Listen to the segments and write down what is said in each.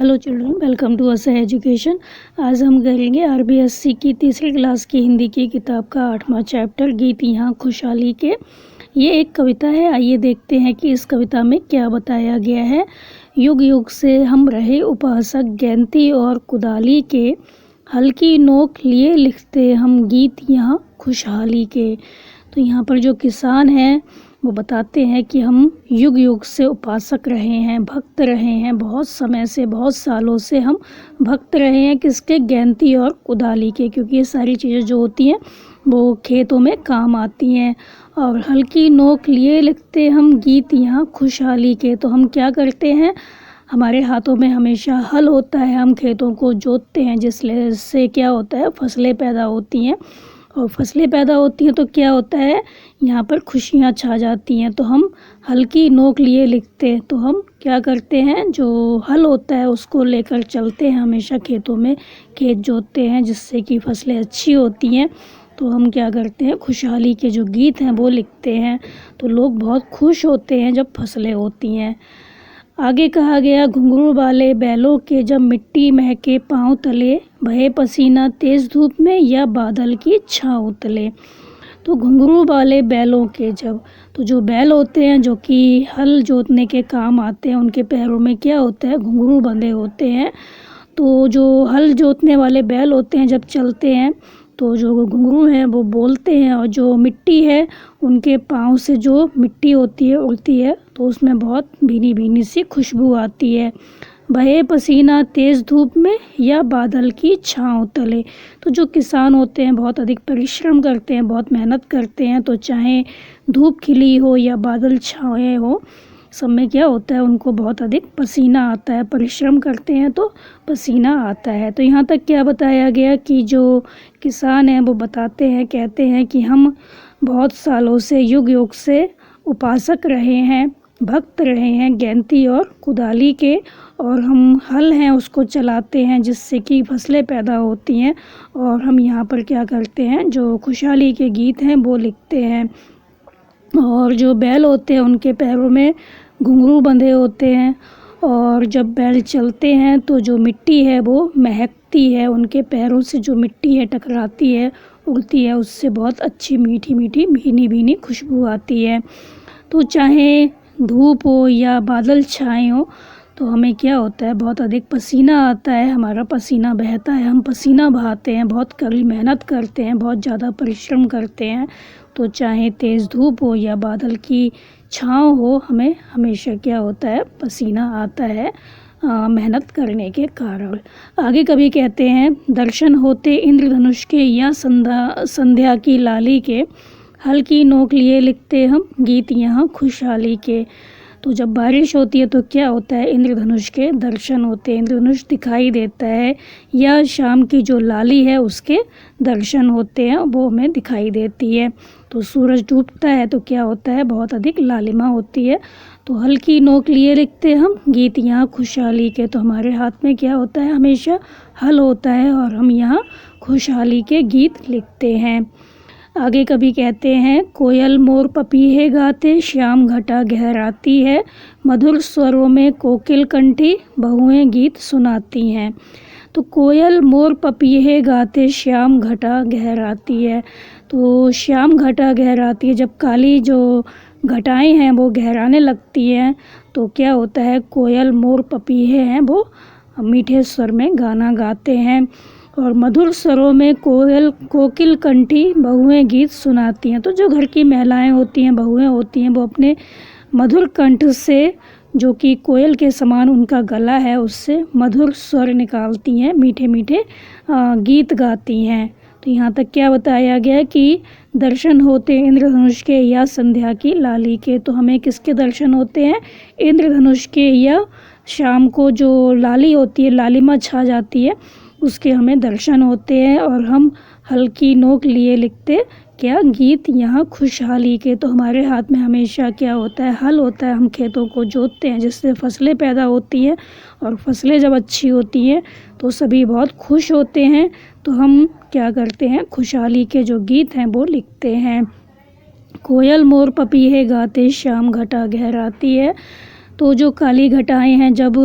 Hello children, welcome to असा education. आज हम करेंगे आरबीएससी की तीसरी क्लास की हिंदी की किताब का 8वां चैप्टर गीत यहाँ खुशहाली के। ये एक कविता है। आइए देखते हैं कि इस कविता में क्या बताया गया है। युग युग से हम रहे उपासक, गैंती और कुदाली के, हल्की नोक लिए लिखते हम गीत यहाँ खुशहाली के। तो यहाँ पर जो किसान हैं वो बताते हैं कि हम युग युग से उपासक रहे हैं, भक्त रहे हैं, बहुत समय से, बहुत सालों से हम भक्त रहे हैं किसके? गैंती और कुदाली के, क्योंकि ये सारी चीज़ें जो होती हैं वो खेतों में काम आती हैं। और हल्की नोक लिए लिखते हम गीत यहाँ खुशहाली के। तो हम क्या करते हैं, हमारे हाथों में हमेशा हल होता है, हम खेतों को जोतते हैं, जिससे क्या होता है, फसलें पैदा होती हैं। और फसलें पैदा होती हैं तो क्या होता है, यहाँ पर खुशियाँ छा जाती हैं। तो हम हल्की नोक लिए लिखते हैं। तो हम क्या करते हैं, जो हल होता है उसको लेकर चलते हैं, हमेशा खेतों में खेत जोतते हैं, जिससे कि फसलें अच्छी होती हैं। तो हम क्या करते हैं, खुशहाली के जो गीत हैं वो लिखते हैं। तो लोग बहुत खुश होते हैं जब फसलें होती हैं। आगे कहा गया, घुंघरू वाले बैलों के जब मिट्टी महके पाँव तले, बहे पसीना तेज धूप में या बादल की छाँव तले। तो घुंघरू वाले बैलों के जब, तो जो बैल होते हैं जो कि हल जोतने के काम आते हैं, उनके पैरों में क्या होता है, घुंघरू बंधे होते हैं। तो जो हल जोतने वाले बैल होते हैं जब चलते हैं तो जो घुंघरू हैं वो बोलते हैं, और जो मिट्टी है उनके पाँव से जो मिट्टी होती है उड़ती है, तो उसमें बहुत भीनी भीनी सी खुशबू आती है। बहे पसीना तेज़ धूप में या बादल की छाँव तले। तो जो किसान होते हैं बहुत अधिक परिश्रम करते हैं, बहुत मेहनत करते हैं। तो चाहे धूप खिली हो या बादल छाए हो, सब में क्या होता है, उनको बहुत अधिक पसीना आता है। परिश्रम करते हैं तो पसीना आता है। तो यहाँ तक क्या बताया गया कि जो किसान हैं वो बताते हैं, कहते हैं कि हम बहुत सालों से, युग युग से उपासक रहे हैं, भक्त रहे हैं गैंती और कुदाली के, और हम हल हैं उसको चलाते हैं, जिससे कि फसलें पैदा होती हैं। और हम यहाँ पर क्या करते हैं, जो खुशहाली के गीत हैं वो लिखते हैं। और जो बैल होते हैं उनके पैरों में घुंघरू बंधे होते हैं, और जब बैल चलते हैं तो जो मिट्टी है वो महकती है, उनके पैरों से जो मिट्टी है टकराती है, उड़ती है, उससे बहुत अच्छी मीठी मीठी भीनी भीनी खुशबू आती है। तो चाहे धूप हो या बादल छाए हो, तो हमें क्या होता है, बहुत अधिक पसीना आता है, हमारा पसीना बहता है, हम पसीना बहाते हैं, बहुत कड़ी मेहनत करते हैं, बहुत ज़्यादा परिश्रम करते हैं। तो चाहे तेज़ धूप हो या बादल की छाँव हो, हमें हमेशा क्या होता है, पसीना आता है मेहनत करने के कारण। आगे कभी कहते हैं, दर्शन होते इंद्रधनुष के या संध्या की लाली के, हल्की नोक लिए लिखते हम गीत यहाँ खुशहाली के। तो जब बारिश होती है तो क्या होता है, इंद्रधनुष के दर्शन होते हैं, इंद्रधनुष दिखाई देता है, या शाम की जो लाली है उसके दर्शन होते हैं, वो हमें दिखाई देती है। तो सूरज डूबता है तो क्या होता है, बहुत अधिक लालिमा होती है। तो हल्की नोक लिए लिखते हम गीत यहाँ खुशहाली के। तो हमारे हाथ में क्या होता है, हमेशा हल होता है, और हम यहाँ खुशहाली के गीत लिखते हैं। आगे कभी कहते हैं, कोयल मोर पपीहे गाते, श्याम घटा गहराती है, मधुर स्वरों में कोकिल कंठी बहुएं गीत सुनाती हैं। तो कोयल मोर पपीहे गाते, श्याम घटा गहराती है। तो श्याम घटा गहराती है, जब काली जो घटाएं हैं वो गहराने लगती हैं, तो क्या होता है, कोयल मोर पपीहे हैं वो मीठे स्वर में गाना गाते हैं, और मधुर स्वरों में कोकिल कंठी बहुएं गीत सुनाती हैं। तो जो घर की महिलाएं होती हैं, बहुएं होती हैं, वो अपने मधुर कंठ से, जो कि कोयल के समान उनका गला है, उससे मधुर स्वर निकालती हैं, मीठे मीठे गीत गाती हैं। तो यहाँ तक क्या बताया गया कि दर्शन होते इंद्रधनुष के या संध्या की लाली के। तो हमें किसके दर्शन होते हैं, इंद्रधनुष के, या शाम को जो लाली होती है, लालिमा छा जाती है, उसके हमें दर्शन होते हैं। और हम हल्की नोक लिए लिखते क्या, गीत यहाँ खुशहाली के। तो हमारे हाथ में हमेशा क्या होता है, हल होता है, हम खेतों को जोतते हैं, जिससे फसलें पैदा होती हैं, और फसलें जब अच्छी होती हैं तो सभी बहुत खुश होते हैं। तो हम क्या करते हैं, खुशहाली के जो गीत हैं वो लिखते हैं। कोयल मोर पपीहे गाते, श्याम घटा गहराती है। तो जो काली घटाएं हैं जब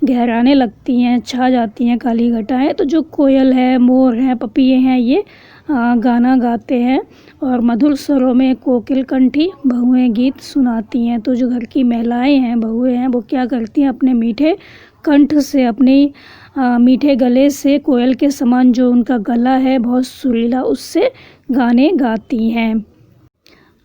गहराने लगती हैं, छा जाती हैं काली घटाएं, तो जो कोयल है, मोर हैं, पपीहे हैं, ये गाना गाते हैं और मधुर स्वरों में कोकिल कंठी बहुएं गीत सुनाती हैं। तो जो घर की महिलाएं हैं, बहुएं हैं, वो क्या करती हैं, अपने मीठे कंठ से, अपने मीठे गले से, कोयल के समान जो उनका गला है बहुत सुरीला, उससे गाने गाती हैं।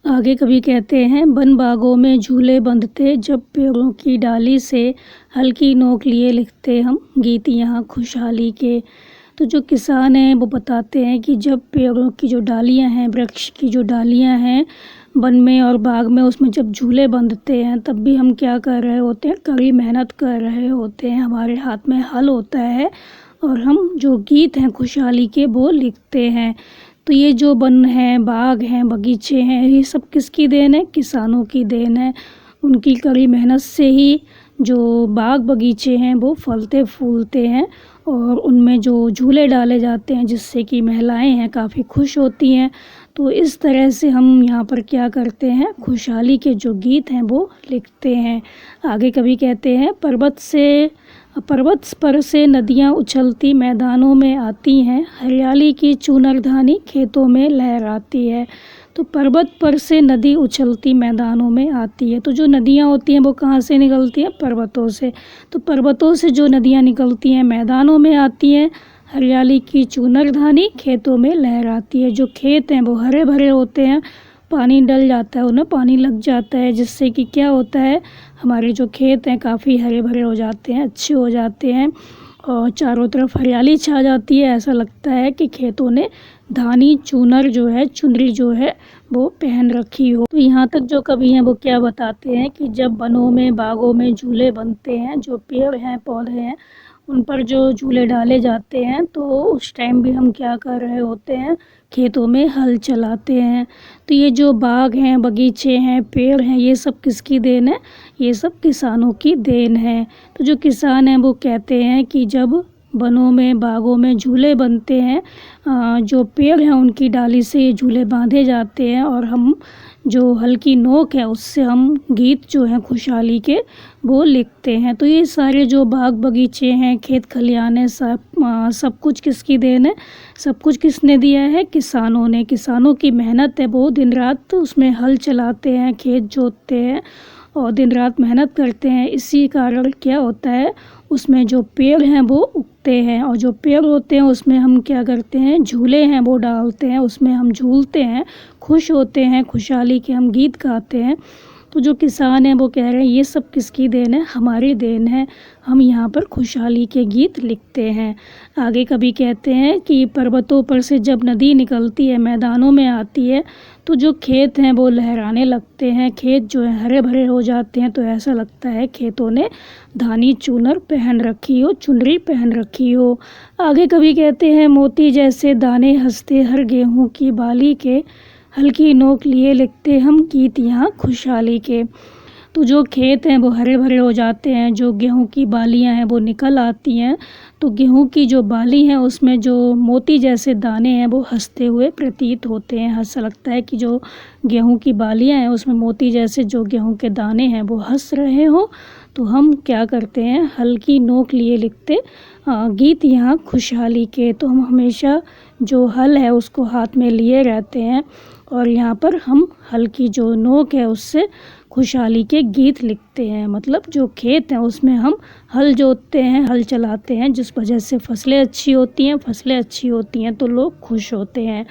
आगे कवि कहते हैं, वन बागों में झूले बंधते, जब पेड़ों की डाली से हल्की नोक लिए लिखते हम गीत यहाँ खुशहाली के। तो जो किसान हैं वो बताते हैं कि जब पेड़ों की जो डालियां हैं, वृक्ष की जो डालियां हैं वन में और बाग में, उसमें जब झूले बंधते हैं तब भी हम क्या कर रहे होते हैं, कड़ी मेहनत कर रहे होते हैं। हमारे हाथ में हल होता है और हम जो गीत हैं खुशहाली के वो लिखते हैं। तो ये जो वन है, बाग हैं, बगीचे हैं, ये सब किसकी देन है, किसानों की देन है। उनकी कड़ी मेहनत से ही जो बाग बगीचे हैं वो फलते फूलते हैं और उनमें जो झूले डाले जाते हैं जिससे कि महिलाएं हैं काफ़ी खुश होती हैं। तो इस तरह से हम यहाँ पर क्या करते हैं, खुशहाली के जो गीत हैं वो लिखते हैं। आगे कवि कहते हैं, पर्वत पर से नदियाँ उछलती मैदानों में आती हैं, हरियाली की चूनरधानी खेतों में लहराती है। तो पर्वत पर से नदी उछलती मैदानों में आती है। तो जो नदियाँ होती हैं वो कहाँ से निकलती हैं, पर्वतों से। तो पर्वतों से जो नदियाँ निकलती हैं मैदानों में आती हैं, हरियाली की चूनरधानी खेतों में लहराती है। जो खेत हैं वो हरे भरे होते हैं, पानी डल जाता है, उन्हें पानी लग जाता है, जिससे कि क्या होता है, हमारे जो खेत हैं काफ़ी हरे भरे हो जाते हैं, अच्छे हो जाते हैं और चारों तरफ हरियाली छा जाती है। ऐसा लगता है कि खेतों ने धानी चूनर जो है, चुनरी जो है वो पहन रखी हो। तो यहाँ तक जो कवि हैं वो क्या बताते हैं कि जब वनों में, बागों में झूले बनते हैं, जो पेड़ हैं, पौधे हैं, उन पर जो झूले डाले जाते हैं, तो उस टाइम भी हम क्या कर रहे होते हैं, खेतों में हल चलाते हैं। तो ये जो बाग हैं, बगीचे हैं, पेड़ हैं, ये सब किसकी देन है, ये सब किसानों की देन है। तो जो किसान हैं वो कहते हैं कि जब वनों में, बागों में झूले बनते हैं, जो पेड़ हैं उनकी डाली से ये झूले बांधे जाते हैं और हम जो हल्की नोक है उससे हम गीत जो हैं खुशहाली के वो लिखते हैं। तो ये सारे जो बाग बगीचे हैं, खेत खलियान है, सब कुछ किसकी देन है, सब कुछ किसने दिया है, किसानों ने। किसानों की मेहनत है, वो दिन रात उसमें हल चलाते हैं, खेत जोतते हैं और दिन रात मेहनत करते हैं। इसी कारण क्या होता है, उसमें जो पेड़ हैं वो उगते हैं और जो पेड़ होते हैं उसमें हम क्या करते हैं, झूले हैं वो डालते हैं, उसमें हम झूलते हैं, खुश होते हैं, खुशहाली के हम गीत गाते हैं। तो जो किसान हैं वो कह रहे हैं ये सब किसकी देन है, हमारी देन है, हम यहाँ पर खुशहाली के गीत लिखते हैं। आगे कभी कहते हैं कि पर्वतों पर से जब नदी निकलती है, मैदानों में आती है, तो जो खेत हैं वो लहराने लगते हैं, खेत जो है हरे भरे हो जाते हैं। तो ऐसा लगता है खेतों ने धानी चूनर पहन रखी हो, चुनरी पहन रखी हो। आगे कभी कहते हैं, मोती जैसे दाने हंसते हर गेहूं की बाली के, हल्की नोक लिए लिखते हम गीत यहाँ खुशहाली के। तो जो खेत हैं वो हरे भरे हो जाते हैं, जो गेहूं की बालियां हैं वो निकल आती हैं। तो गेहूं की जो बाली है उसमें जो मोती जैसे दाने हैं वो हंसते हुए प्रतीत होते हैं। ऐसा लगता है कि जो गेहूं की बालियां हैं उसमें मोती जैसे जो गेहूं के दाने हैं वो हंस रहे हो। तो हम क्या करते हैं, हल्की नोक लिए लिखते गीत यहाँ खुशहाली के। तो हम हमेशा जो हल है उसको हाथ में लिए रहते हैं और यहाँ पर हम हल की जो नोक है उससे खुशहाली के गीत लिखते हैं। मतलब जो खेत हैं उसमें हम हल जोतते हैं, हल चलाते हैं, जिस वजह से फसलें अच्छी होती हैं, फसलें अच्छी होती हैं तो लोग खुश होते हैं।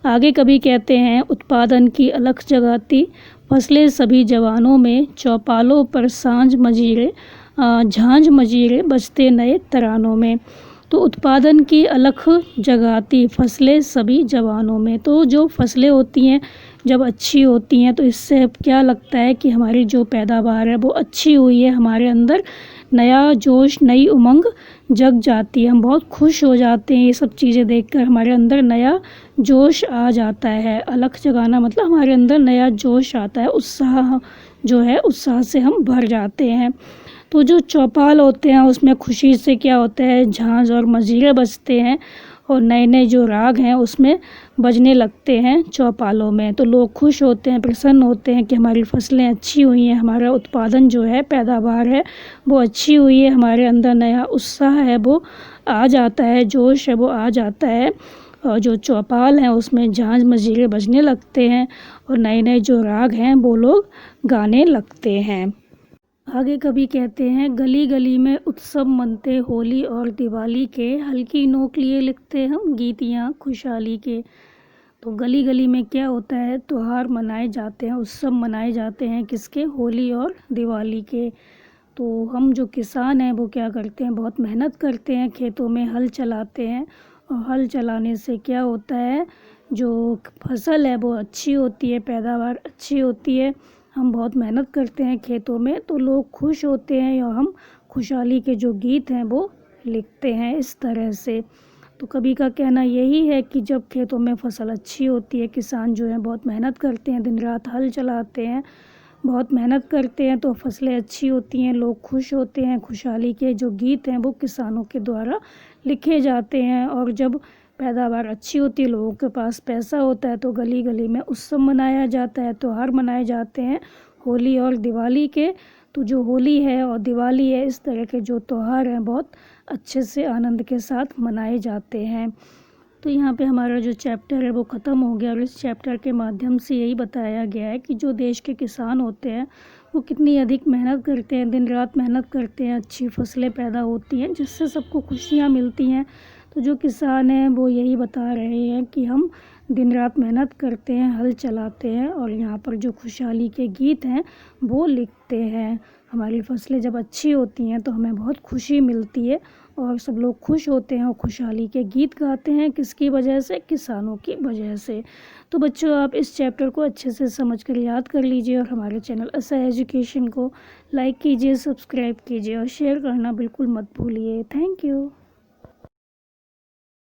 आगे कभी कहते हैं, उत्पादन की अलख जगाती फसलें सभी जवानों में, चौपालों पर सांझ मजीरे झांझ मजीरे बजते नए तरानों में। तो उत्पादन की अलख जगाती फसलें सभी जवानों में। तो जो फसलें होती हैं जब अच्छी होती हैं तो इससे क्या लगता है कि हमारी जो पैदावार है वो अच्छी हुई है, हमारे अंदर नया जोश, नई उमंग जग जाती है, हम बहुत खुश हो जाते हैं। ये सब चीज़ें देखकर हमारे अंदर नया जोश आ जाता है। अलख जगाना मतलब हमारे अंदर नया जोश आता है, उत्साह जो है, उत्साह से हम भर जाते हैं। तो जो चौपाल होते हैं उसमें खुशी से क्या होता है, झांझ और मजीरे बजते हैं और नए नए जो राग हैं उसमें बजने लगते हैं चौपालों में। तो लोग खुश होते हैं, प्रसन्न होते हैं कि हमारी फसलें अच्छी हुई हैं, हमारा उत्पादन जो है, पैदावार है वो अच्छी हुई है, हमारे अंदर नया उत्साह है वो आ जाता है, जोश है वो आ जाता है। और जो चौपाल हैं उसमें झांझ मजीरे बजने लगते हैं और नए नए जो राग हैं वो लोग गाने लगते हैं। आगे कवि कहते हैं, गली गली में उत्सव मनते होली और दिवाली के, हल्की नोक लिए लिखते हम गीत यहाँ खुशहाली के। तो गली गली में क्या होता है, त्योहार मनाए जाते हैं, उत्सव मनाए जाते हैं, किसके, होली और दिवाली के। तो हम जो किसान हैं वो क्या करते हैं, बहुत मेहनत करते हैं, खेतों में हल चलाते हैं और हल चलाने से क्या होता है, जो फसल है वो अच्छी होती है, पैदावार अच्छी होती है। हम बहुत मेहनत करते हैं खेतों में तो लोग खुश होते हैं और हम खुशहाली के जो गीत हैं वो लिखते हैं इस तरह से। तो कवि का कहना यही है कि जब खेतों में फसल अच्छी होती है, किसान जो है बहुत मेहनत करते हैं, दिन रात हल चलाते हैं, बहुत मेहनत करते हैं, तो फसलें अच्छी होती हैं, लोग खुश होते हैं, खुशहाली के जो गीत हैं वो किसानों के द्वारा लिखे जाते हैं। और जब पैदावार अच्छी होती है, लोगों के पास पैसा होता है, तो गली गली में उत्सव मनाया जाता है, त्योहार मनाए जाते हैं होली और दिवाली के। तो जो होली है और दिवाली है, इस तरह के जो त्यौहार हैं बहुत अच्छे से आनंद के साथ मनाए जाते हैं। तो यहाँ पे हमारा जो चैप्टर है वो ख़त्म हो गया और इस चैप्टर के माध्यम से यही बताया गया है कि जो देश के किसान होते हैं वो कितनी अधिक मेहनत करते हैं, दिन रात मेहनत करते हैं, अच्छी फसलें पैदा होती हैं जिससे सबको खुशियाँ मिलती हैं। तो जो किसान हैं वो यही बता रहे हैं कि हम दिन रात मेहनत करते हैं, हल चलाते हैं और यहाँ पर जो खुशहाली के गीत हैं वो लिखते हैं। हमारी फसलें जब अच्छी होती हैं तो हमें बहुत खुशी मिलती है और सब लोग खुश होते हैं और खुशहाली के गीत गाते हैं, किसकी वजह से, किसानों की वजह से। तो बच्चों, आप इस चैप्टर को अच्छे से समझ कर याद कर लीजिए और हमारे चैनल ऐसा एजुकेशन को लाइक कीजिए, सब्सक्राइब कीजिए और शेयर करना बिल्कुल मत भूलिए। Thank you.